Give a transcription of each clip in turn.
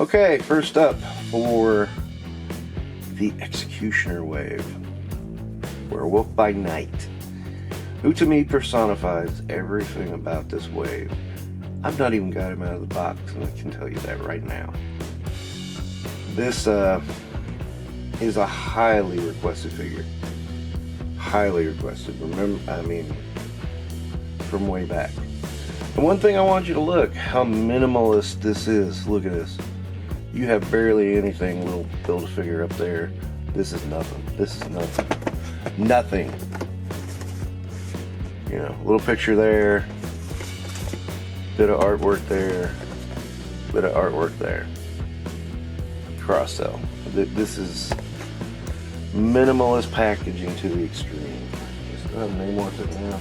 Okay, first up for the Executioner Wave, Werewolf by Night, who to me personifies everything about this wave. I've not even got him out of the box, and I can tell you that right now. This is a highly requested figure. Highly requested. Remember, I mean, from way back. And one thing I want you to look, how minimalist this is. Look at this. You have barely anything, little Build-A-Figure up there. This is nothing. This is nothing. Nothing. You know, little picture there. Bit of artwork there. Bit of artwork there. Cross sell. This is minimalist packaging to the extreme. Just go ahead and name more to it now.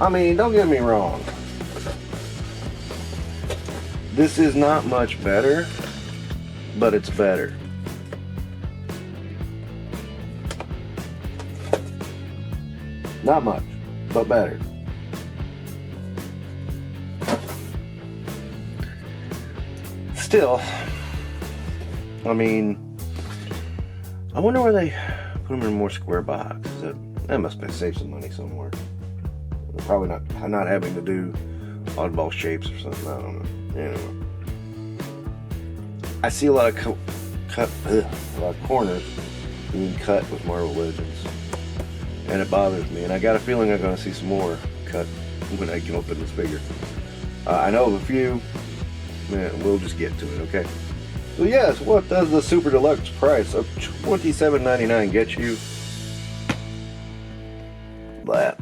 I mean, don't get me wrong. This is not much better, but it's better. Not much, but better. Still, I mean, I wonder where they put them in a more square box. That must have saved some money somewhere. Probably not having to do oddball shapes or something. I don't know. Anyway, I see a lot of a lot of corners being cut with Marvel Legends, and it bothers me. And I got a feeling I'm going to see some more cut when I can open this figure. I know of a few. Man, we'll just get to it, okay? So yes, what does the Super Deluxe price of $27.99 get you? That.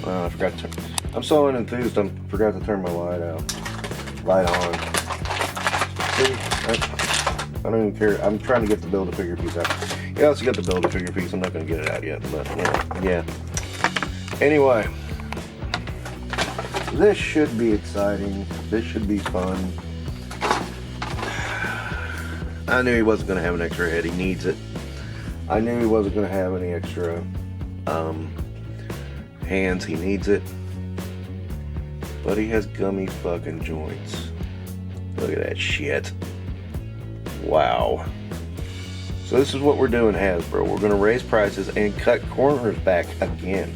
I forgot to. I'm so enthused. I forgot to turn my light on. See, I don't even care. I'm trying to get the Build-A-Figure piece out. Yeah, let's get the Build-A-Figure piece. I'm not going to get it out yet, but yeah. Anyway, this should be exciting. This should be fun. I knew he wasn't going to have an extra head. He needs it. I knew he wasn't going to have any extra hands. He needs it. But he has gummy fucking joints. Look at that shit. Wow. So this is what we're doing, Hasbro. We're going to raise prices and cut corners back again.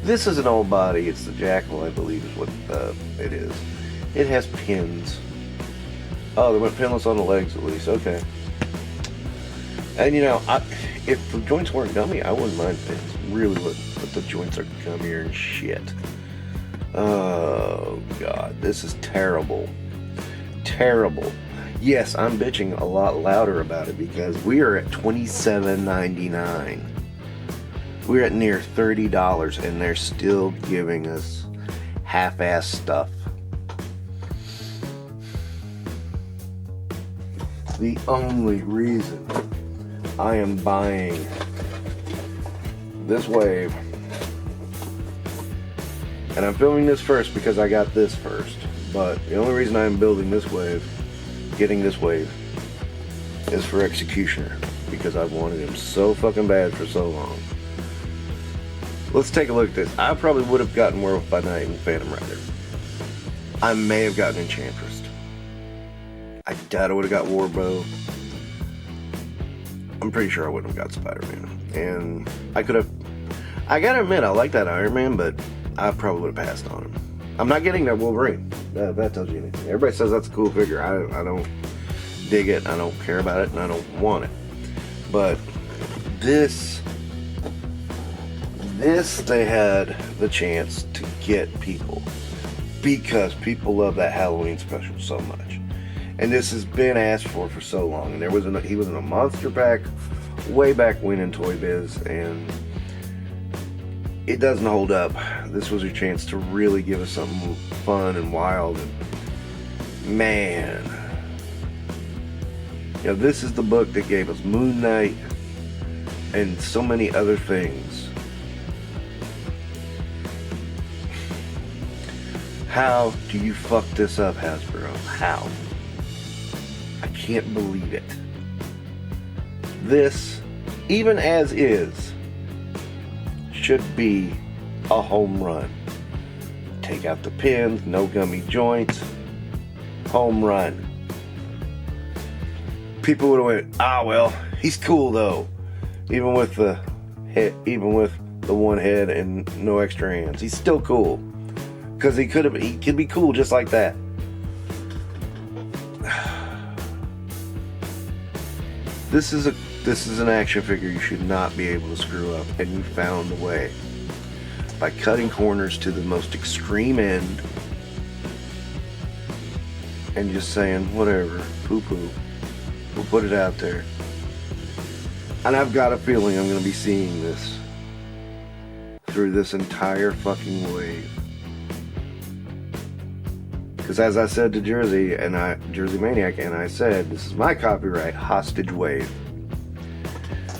This is an old body. It's the Jackal, I believe is what it is. It has pins. Oh, they went pinless on the legs at least. Okay. And you know, if the joints weren't gummy, I wouldn't mind pins. Really wouldn't. But the joints are gummier and shit. Oh, God. This is terrible. Terrible. Yes, I'm bitching a lot louder about it because we are at $27.99. We're at near $30 and they're still giving us half-ass stuff. The only reason I am buying this wave, and I'm filming this first because I got this first, but the only reason I'm building this wave, getting this wave, is for Executioner, because I've wanted him so fucking bad for so long. Let's take a look at this. I probably would have gotten Werewolf by Night and Phantom Rider. I may have gotten Enchantress. I doubt I would have got Warbow. I'm pretty sure I wouldn't have got Spiderman. And I could have... I gotta admit, I like that Iron Man, but I probably would have passed on him. I'm not getting that Wolverine. That tells you anything. Everybody says that's a cool figure. I don't dig it. I don't care about it, and I don't want it. But this they had the chance to get people because people love that Halloween special so much. And this has been asked for so long. And he was in a monster pack way back when in Toy Biz, and it doesn't hold up. This was your chance to really give us something fun and wild. And man, you know, this is the book that gave us Moon Knight and so many other things. How do you fuck this up, Hasbro? How? I can't believe it. This, even as is, should be a home run. Take out the pins, no gummy joints, home run. people would have went, ah, well, he's cool though, even with the one head and no extra hands. He's still cool because he could be cool just like that. This is an action figure you should not be able to screw up, and you found a way by cutting corners to the most extreme end and just saying whatever, poo-poo, we'll put it out there. And I've got a feeling I'm going to be seeing this through this entire fucking wave. Because as I said to Jersey Maniac, and I said, this is my copyright, hostage wave.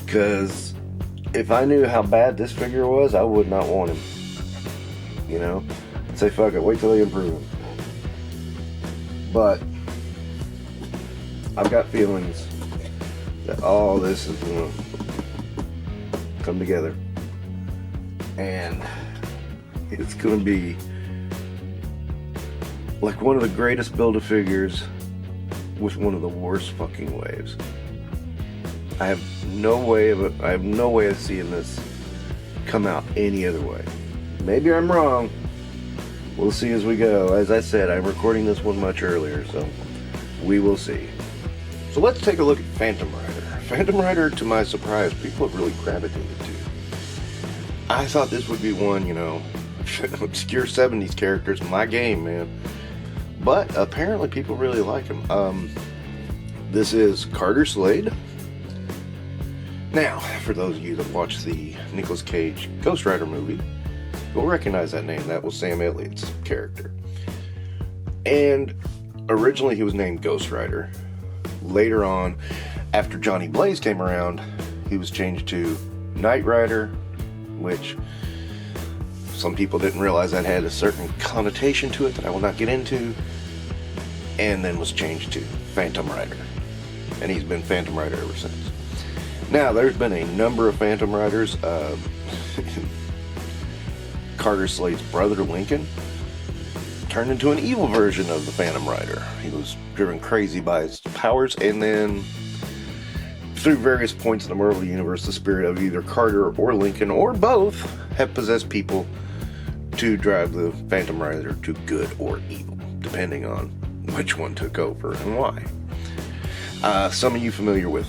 Because if I knew how bad this figure was, I would not want him. You know? I'd say, fuck it, wait till they improve him. But I've got feelings that all this is going to come together. And it's going to be like one of the greatest Build-A-Figures with one of the worst fucking waves. I have no way of seeing this come out any other way. Maybe I'm wrong. We'll see as we go. As I said, I'm recording this one much earlier, so we will see. So let's take a look at Phantom Rider. Phantom Rider, to my surprise, people have really gravitated to. I thought this would be one, you know, obscure 70s characters, my game, man. But apparently people really like him. This is Carter Slade. Now, for those of you that watched the Nicolas Cage Ghost Rider movie, you'll recognize that name. That was Sam Elliott's character. And originally he was named Ghost Rider. Later on, after Johnny Blaze came around, he was changed to Knight Rider, which some people didn't realize that had a certain connotation to it that I will not get into, and then was changed to Phantom Rider. And he's been Phantom Rider ever since. Now, there's been a number of Phantom Riders. Carter Slade's brother, Lincoln, turned into an evil version of the Phantom Rider. He was driven crazy by his powers, and then through various points in the Marvel Universe, the spirit of either Carter or Lincoln, or both, have possessed people to drive the Phantom Rider to good or evil, depending on which one took over and why. Some of you familiar with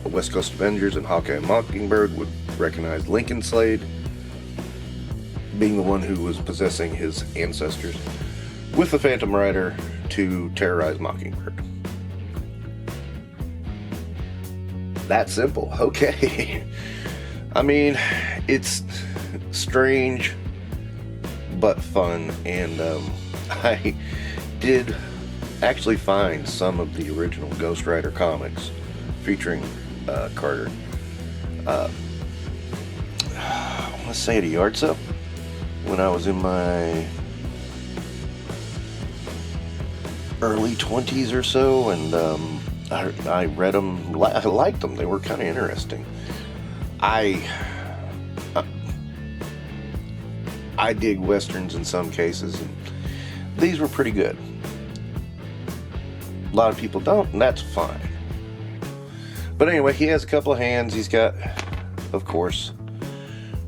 the West Coast Avengers and Hawkeye and Mockingbird would recognize Lincoln Slade being the one who was possessing his ancestors with the Phantom Rider to terrorize Mockingbird. That simple. Okay. I mean, it's strange but fun, and I did actually find some of the original Ghost Rider comics featuring Carter. I want to say at a yard sale when I was in my early 20s or so, and I read them. I liked them. They were kind of interesting. I dig westerns in some cases, and these were pretty good. A lot of people don't, and that's fine. But anyway, he has a couple of hands. He's got, of course,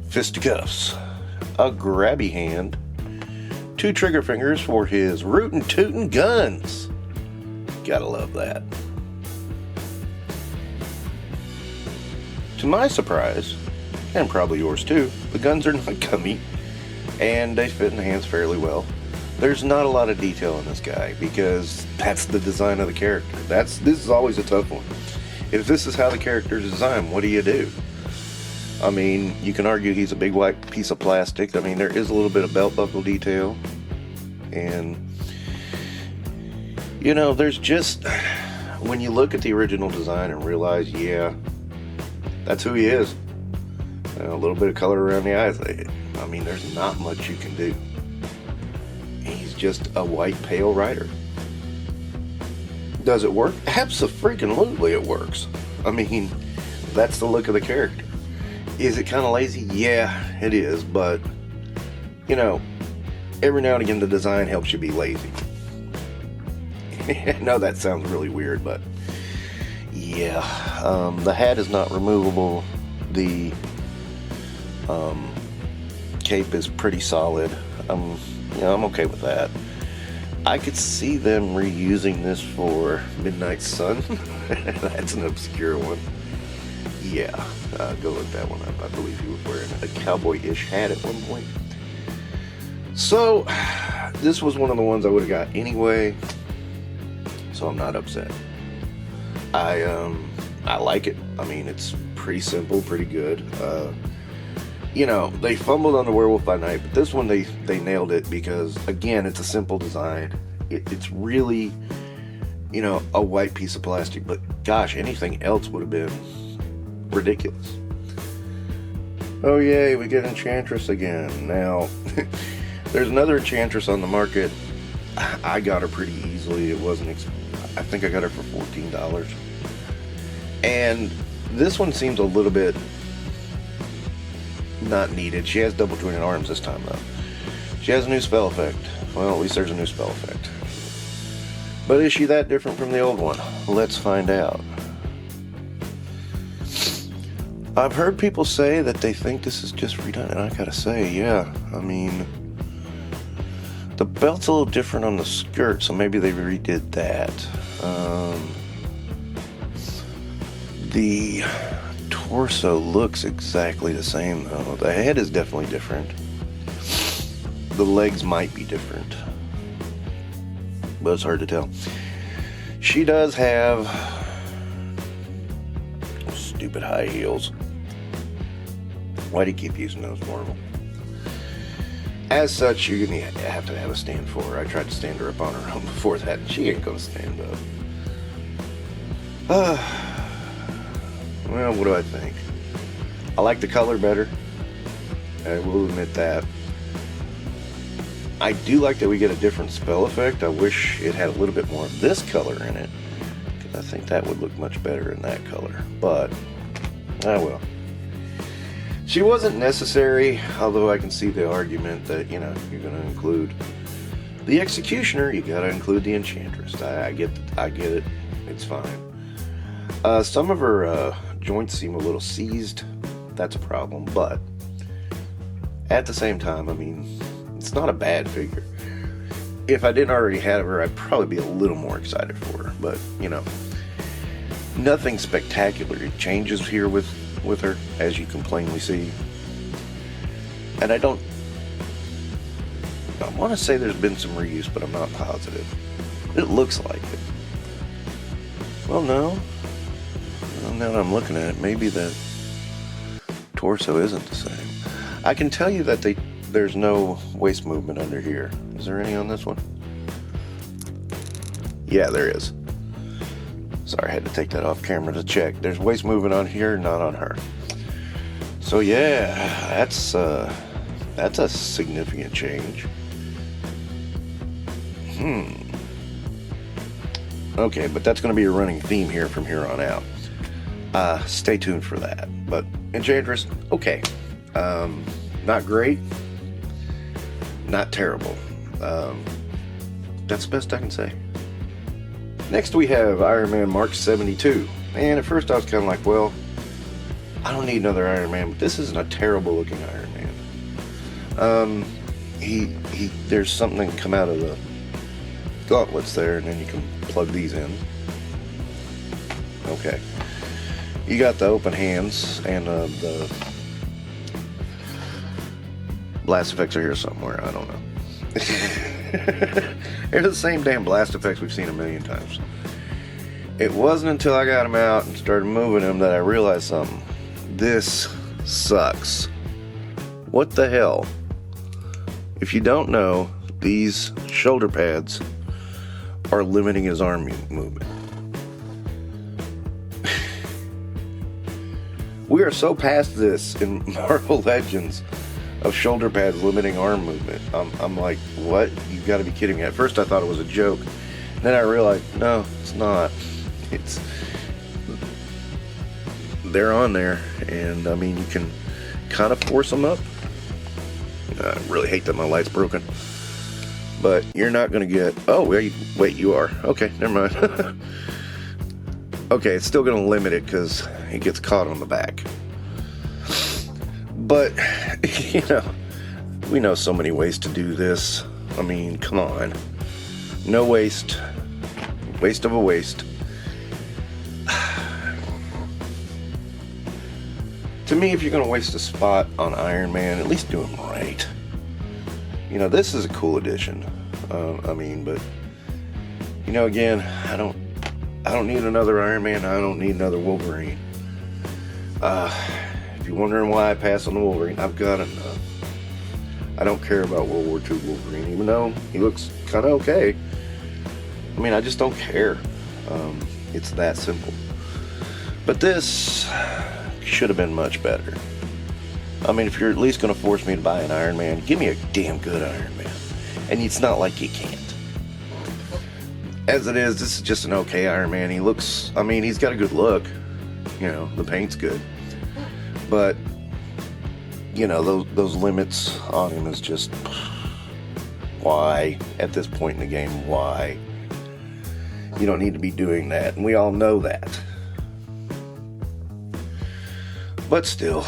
fisticuffs, a grabby hand, 2 trigger fingers for his rootin' tootin' guns. Gotta love that. To my surprise, and probably yours too, the guns are not gummy, and they fit in the hands fairly well. There's not a lot of detail in this guy, because that's the design of the character. This is always a tough one. If this is how the character is designed, what do you do? I mean, you can argue he's a big white piece of plastic. I mean, there is a little bit of belt buckle detail. And, you know, there's just, when you look at the original design and realize, yeah, that's who he is. A little bit of color around the eyes. I mean, there's not much you can do. He's just a white, pale rider. Does it work? Abso-freaking-lutely it works. I mean, that's the look of the character. Is it kind of lazy? Yeah, it is, but, you know, every now and again the design helps you be lazy. I know that sounds really weird, but Yeah, the hat is not removable. The cape is pretty solid. I'm okay with that. I could see them reusing this for Midnight Sun. That's an obscure one. Yeah, go look that one up. I believe he was wearing a cowboy-ish hat at one point. So, this was one of the ones I would have got anyway, so I'm not upset. I like it. I mean, it's pretty simple, pretty good. You know, they fumbled on the Werewolf by Night, but this one they nailed it because, again, it's a simple design. It's really, you know, a white piece of plastic, but gosh, anything else would have been ridiculous. Oh yay, we get Enchantress again. Now, there's another Enchantress on the market. I got her pretty easily. It wasn't, I think I got her for $14. And this one seems a little bit not needed. She has double jointed arms this time though. She has a new spell effect. Well, at least there's a new spell effect. But is she that different from the old one? Let's find out. I've heard people say that they think this is just redone, and I gotta say, yeah, I mean, the belt's a little different on the skirt, so maybe they redid that. The torso looks exactly the same though. The head is definitely different. The legs might be different, but it's hard to tell. She does have stupid high heels. Why do you keep using those, Marvel? As such, you're gonna have to have a stand for her. I tried to stand her up on her own before that, and she ain't gonna stand up. Well, what do I think? I like the color better. I will admit that. I do like that we get a different spell effect. I wish it had a little bit more of this color in it, because I think that would look much better in that color. But, well. She wasn't necessary, although I can see the argument that, you know, you're going to include the Executioner, you got to include the Enchantress. I get it. It's fine. Some of her joints seem a little seized. That's a problem, but at the same time, I mean, it's not a bad figure. If I didn't already have her, I'd probably be a little more excited for her, but, you know, nothing spectacular changes here with her, as you can plainly see. And I want to say there's been some reuse, but I'm not positive. It looks like it. Well, no. Well, now that I'm looking at it, maybe the torso isn't the same. I can tell you that there's no waist movement under here. Is there any on this one? Yeah, there is. Sorry, I had to take that off camera to check. There's waist movement on here, not on her. So yeah, that's a significant change. Okay, but that's going to be a running theme here from here on out. Stay tuned for that. But Enchantress, okay. Not great. Not terrible. That's the best I can say. Next we have Iron Man Mark 72. And at first I was kind of like, well, I don't need another Iron Man, but this isn't a terrible looking Iron Man. There's something that can come out of the gauntlets there, and then you can plug these in. Okay. You got the open hands, and the blast effects are here somewhere. I don't know. They're the same damn blast effects we've seen a million times. It wasn't until I got them out and started moving them that I realized something. This sucks. What the hell? If you don't know, these shoulder pads are limiting his arm movement. We are so past this in Marvel Legends of shoulder pads limiting arm movement. I'm like, what? You gotta be kidding me. At first I thought it was a joke. Then I realized, no, it's not. They're on there, and I mean, you can kind of force them up. I really hate that my light's broken. But you're not gonna get, oh, wait, you are. Okay, never mind. Okay, it's still going to limit it because he gets caught on the back. But, you know, we know so many ways to do this. I mean, come on. No waste. Waste of a waste. To me, if you're going to waste a spot on Iron Man, at least do him right. You know, this is a cool addition. I mean, but, you know, again, I don't need another Iron Man. I don't need another Wolverine. If you're wondering why I pass on the Wolverine, I've got enough. I don't care about World War II Wolverine, even though he looks kind of okay. I mean, I just don't care. It's that simple. But this should have been much better. I mean, if you're at least going to force me to buy an Iron Man, give me a damn good Iron Man. And it's not like you can't. As it is, this is just an okay Iron Man. He looks, I mean, he's got a good look. You know, the paint's good. But, you know, those limits on him is just, why? At this point in the game, why? You don't need to be doing that, and we all know that. But still,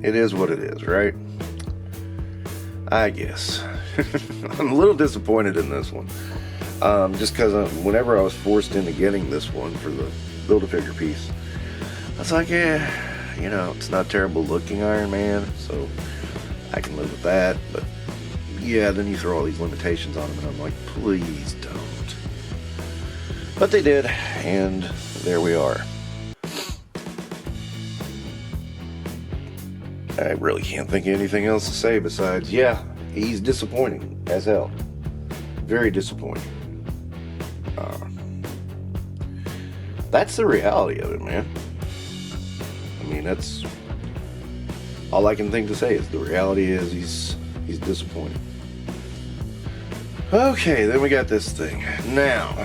it is what it is, right? I guess. I'm a little disappointed in this one. Just because whenever I was forced into getting this one for the Build-A-Figure piece, I was like, yeah, you know, it's not terrible looking Iron Man, so I can live with that. But yeah, then you throw all these limitations on him, and I'm like, please don't. But they did, and there we are. I really can't think of anything else to say besides, yeah, he's disappointing as hell. Very disappointing. That's the reality of it, man. I mean, that's all I can think to say is the reality is he's disappointing. Okay, then we got this thing. Now,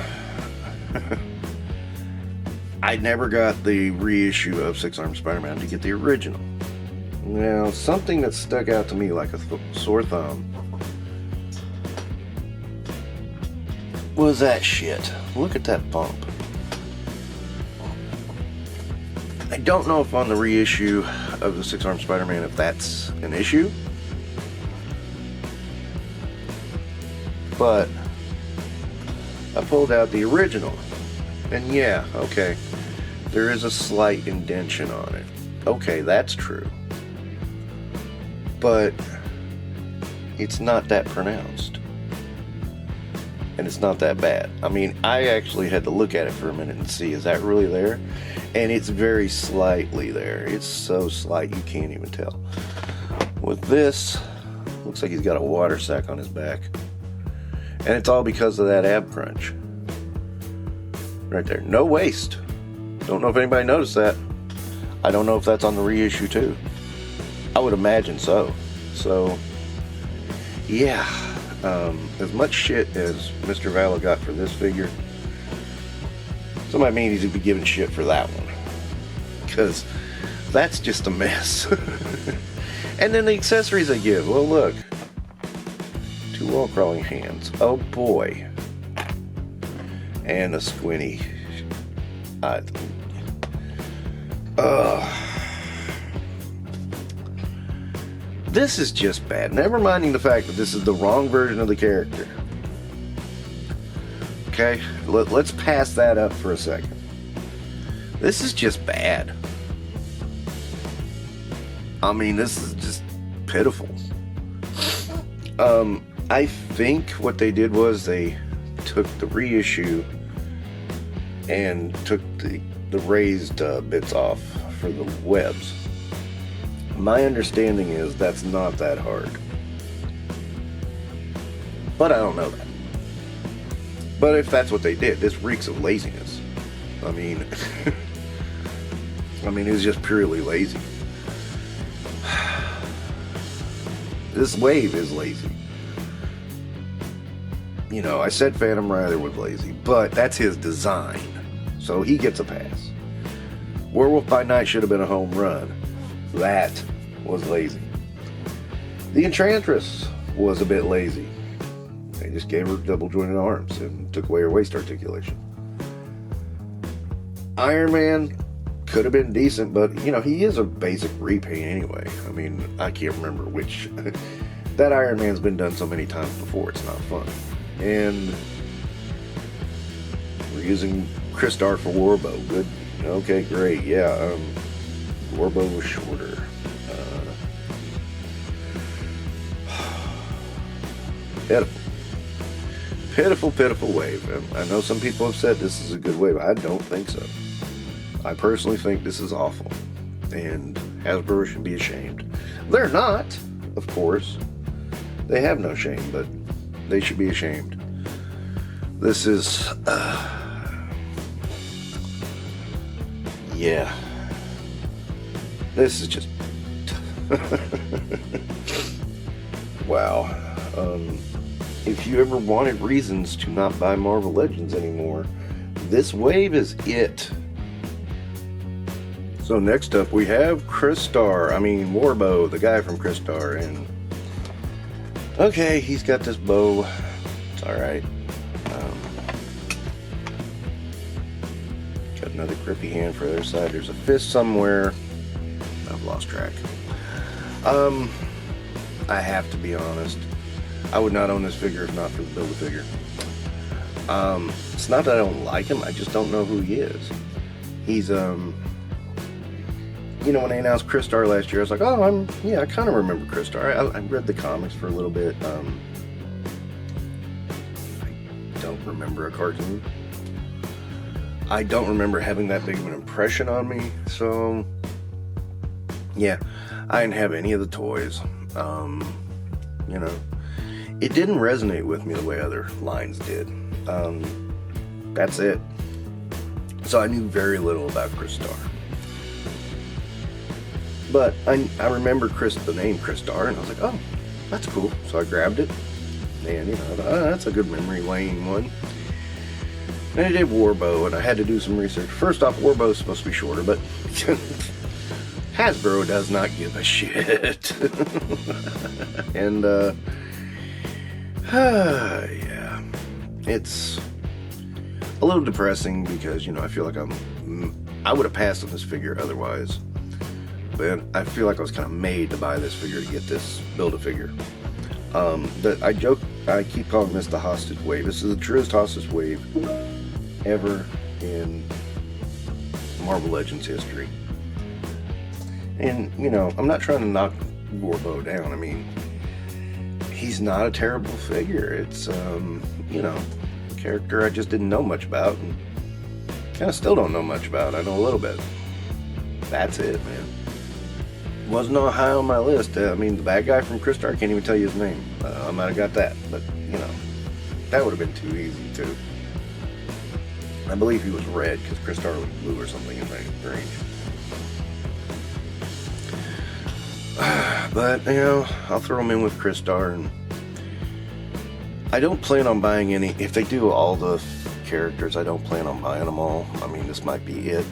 I never got the reissue of Six-Armed Spider-Man to get the original. Now, something that stuck out to me like a sore thumb was that shit. Look at that bump. I don't know if on the reissue of the Six-Armed Spider-Man if that's an issue. But I pulled out the original. And yeah, okay. There is a slight indention on it. Okay, that's true. But it's not that pronounced. And it's not that bad. I mean, I actually had to look at it for a minute and see, is that really there? And it's very slightly there. It's so slight you can't even tell. With this, looks like he's got a water sack on his back. And it's all because of that ab crunch. Right there. No waist. Don't know if anybody noticed that. I don't know if that's on the reissue too. I would imagine so. So, yeah. As much shit as Mr. Vallow got for this figure, somebody mean he'd be giving shit for that one. Because that's just a mess. And then the accessories they give. Well, look. 2 wall-crawling hands. Oh, boy. And a squinty. This is just bad. Never minding the fact that this is the wrong version of the character. Okay? Let's pass that up for a second. This is just bad. I mean, this is just pitiful. I think what they did was they took the reissue and took the raised bits off for the webs. My understanding is that's not that hard. But I don't know that. But if that's what they did, this reeks of laziness. I mean, it was just purely lazy. This wave is lazy. You know, I said Phantom Rider was lazy, but that's his design. So he gets a pass. Werewolf by Night should have been a home run. That was lazy. The Enchantress was a bit lazy. They just gave her double jointed arms and took away her waist articulation. Iron Man could have been decent, but you know, he is a basic repaint anyway. I mean, I can't remember which. That Iron Man's been done so many times before, it's not fun. And we're using Crystar for Warbow. Good. Okay, great. Yeah, Warbow was shorter. Pitiful. Pitiful, pitiful wave. I know some people have said this is a good wave. I don't think so. I personally think this is awful. And Hasbro should be ashamed. They're not, of course. They have no shame, but they should be ashamed. This is... yeah. This is just... wow. If you ever wanted reasons to not buy Marvel Legends anymore, this wave is it. So next up we have Warbow, the guy from Crystar, and okay, he's got this bow. It's alright. Got another grippy hand for the other side. There's a fist somewhere. I've lost track. I have to be honest. I would not own this figure if not for the Build-A-Figure. It's not that I don't like him, I just don't know who he is. He's, you know, when they announced Crystar last year, I was like, oh, I kind of remember Crystar. I read the comics for a little bit. I don't remember a cartoon. I don't remember having that big of an impression on me, so, yeah, I didn't have any of the toys. You know, it didn't resonate with me the way other lines did. That's it. So I knew very little about Crystar. But I remember the name Crystar, and I was like, oh, that's cool. So I grabbed it, and you know, I thought, oh, that's a good memory lane one. And I did Warbow, and I had to do some research. First off, Warbow is supposed to be shorter, but Hasbro does not give a shit. And yeah, it's a little depressing because, you know, I feel like I would have passed on this figure otherwise, but I feel like I was kind of made to buy this figure to get this Build-A-Figure. I keep calling this the hostage wave. This is the truest hostage wave ever in Marvel Legends history. And, you know, I'm not trying to knock Warbow down. I mean, he's not a terrible figure. It's, you know, a character I just didn't know much about, and kind of still don't know much about. I know a little bit. That's it, man. Wasn't on high on my list. I mean, the bad guy from Crystar, I can't even tell you his name. I might have got that, but, you know, that would have been too easy, too. I believe he was red, because Crystar was blue or something in that range. But, you know, I'll throw them in with Crystar, and I don't plan on buying any. If they do all the characters, I don't plan on buying them all. I mean, this might be it.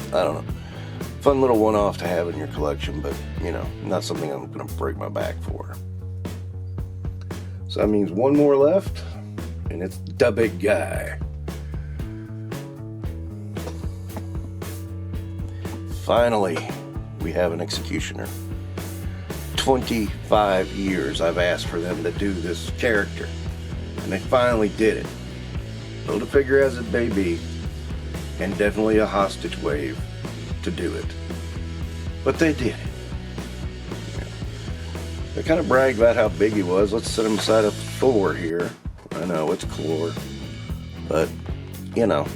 I don't know. Fun little one-off to have in your collection, but, you know, not something I'm going to break my back for. So that means one more left, and it's the big guy. Finally, we have an Executioner. 25 years I've asked for them to do this character, and they finally did it. Build-A-Figure as it may be, and definitely a hostage wave to do it. But they did it. Yeah. They kind of bragged about how big he was. Let's set him aside of Thor here. I know, it's Clor. But, you know.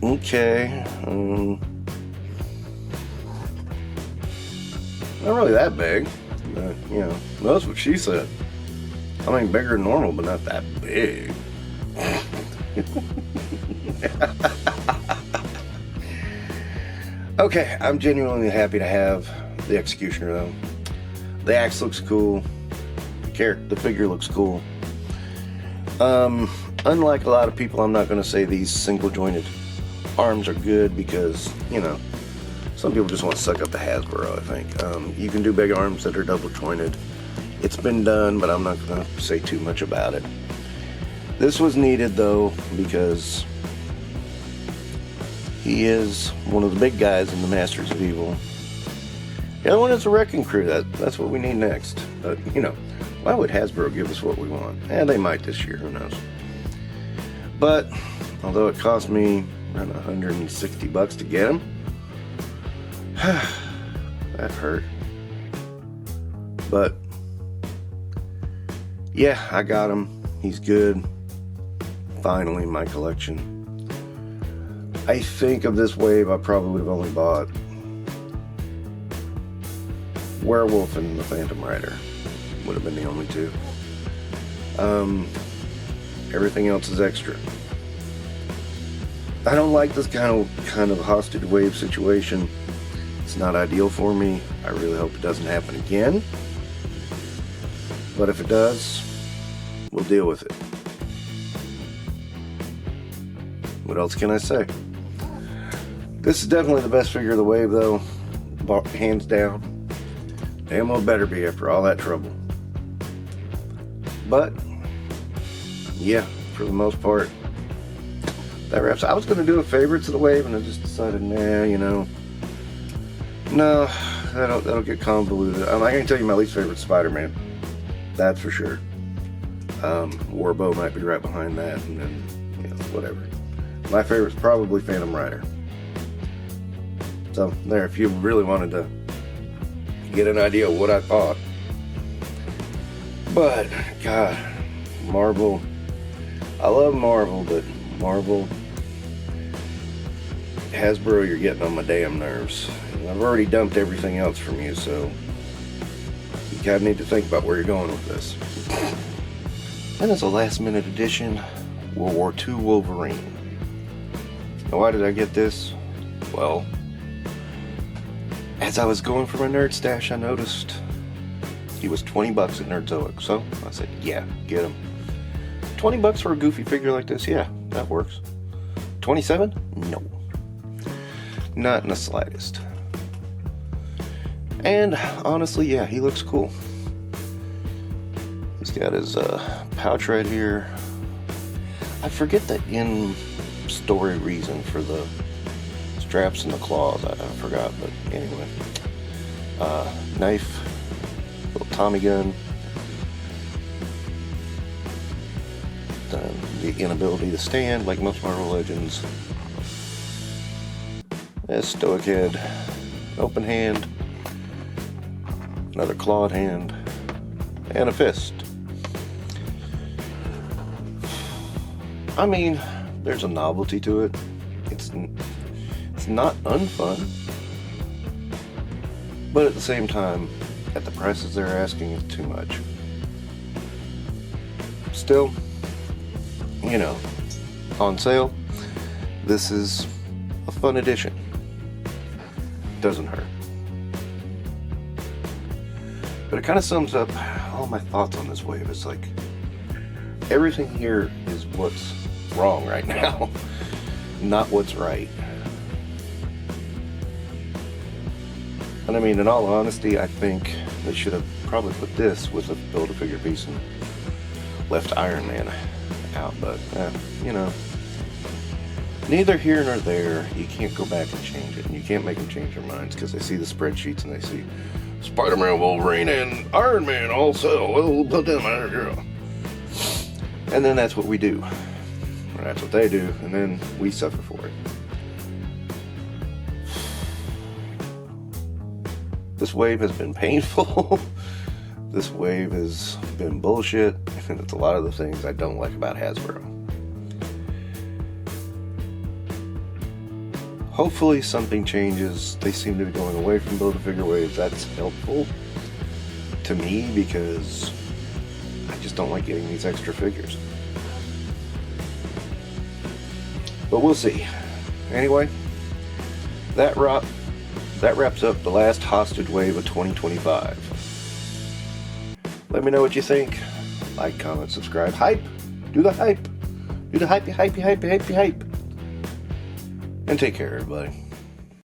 Okay. Not really that big. But, you know, that's what she said. I mean, bigger than normal, but not that big. Okay, I'm genuinely happy to have the Executioner, though. The axe looks cool. The figure looks cool. Unlike a lot of people, I'm not going to say these single-jointed arms are good because, you know, some people just want to suck up the Hasbro, I think. You can do big arms that are double-jointed. It's been done, but I'm not going to say too much about it. This was needed, though, because he is one of the big guys in the Masters of Evil. The other one is a Wrecking Crew. That's what we need next. But, you know, why would Hasbro give us what we want? They might this year, who knows. But, although it cost me around $160 to get him, that hurt. But, yeah, I got him. He's good. Finally in my collection. I think of this wave, I probably would have only bought Werewolf and the Phantom Rider. Would have been the only two. Everything else is extra. I don't like this kind of hostage wave situation. It's not ideal for me. I really hope it doesn't happen again. But if it does, we'll deal with it. What else can I say? This is definitely the best figure of the wave, though. Hands down. Damn well better be after all that trouble. But, yeah, for the most part, that wraps. I was going to do a favorites of the wave, and I just decided, nah, you know, no, that'll get convoluted. I can tell you my least favorite Spiderman. That's for sure. Warbow might be right behind that, and then, you know, whatever. My favorite's probably Phantom Rider. So, there, if you really wanted to get an idea of what I thought. But, God, Marvel. I love Marvel, but Marvel, Hasbro, you're getting on my damn nerves. And I've already dumped everything else from you, so you kind of need to think about where you're going with this. And as a last-minute addition, World War II Wolverine. Now, why did I get this? Well, as I was going for my nerd stash, I noticed he was 20 bucks at Nerdzoic. So I said, yeah, get him. 20 bucks for a goofy figure like this? Yeah, that works. 27? No. Not in the slightest. And honestly, yeah, he looks cool. He's got his pouch right here. I forget the in-story reason for the straps and the claws. I forgot, but anyway. Knife, little Tommy gun. The inability to stand, like most Marvel Legends. A stoic head, open hand, another clawed hand, and a fist. I mean, there's a novelty to it. It's not unfun, but at the same time, at the prices they're asking, it's too much. Still, you know, on sale, this is a fun addition. Doesn't hurt. But it kind of sums up all my thoughts on this wave. It's like, everything here is what's wrong right now, not what's right. And I mean, in all honesty, I think they should have probably put this with a Build-A-Figure piece and left Iron Man out, but, you know, neither here nor there. You can't go back and change it, and you can't make them change their minds because they see the spreadsheets and they see Spider-Man, Wolverine, and Iron Man all sell. Well, we'll put them out here. And then that's what we do. Or that's what they do, and then we suffer for it. This wave has been painful. This wave has been bullshit, and it's a lot of the things I don't like about Hasbro. Hopefully something changes. They seem to be going away from Build-A-Figure waves. That's helpful to me because I just don't like getting these extra figures. But we'll see. Anyway, that wraps up the last hostage wave of 2025. Let me know what you think. Like, comment, subscribe. Hype! Do the hype! Do the hypey, hypey, hypey, hypey, hype! And take care, everybody.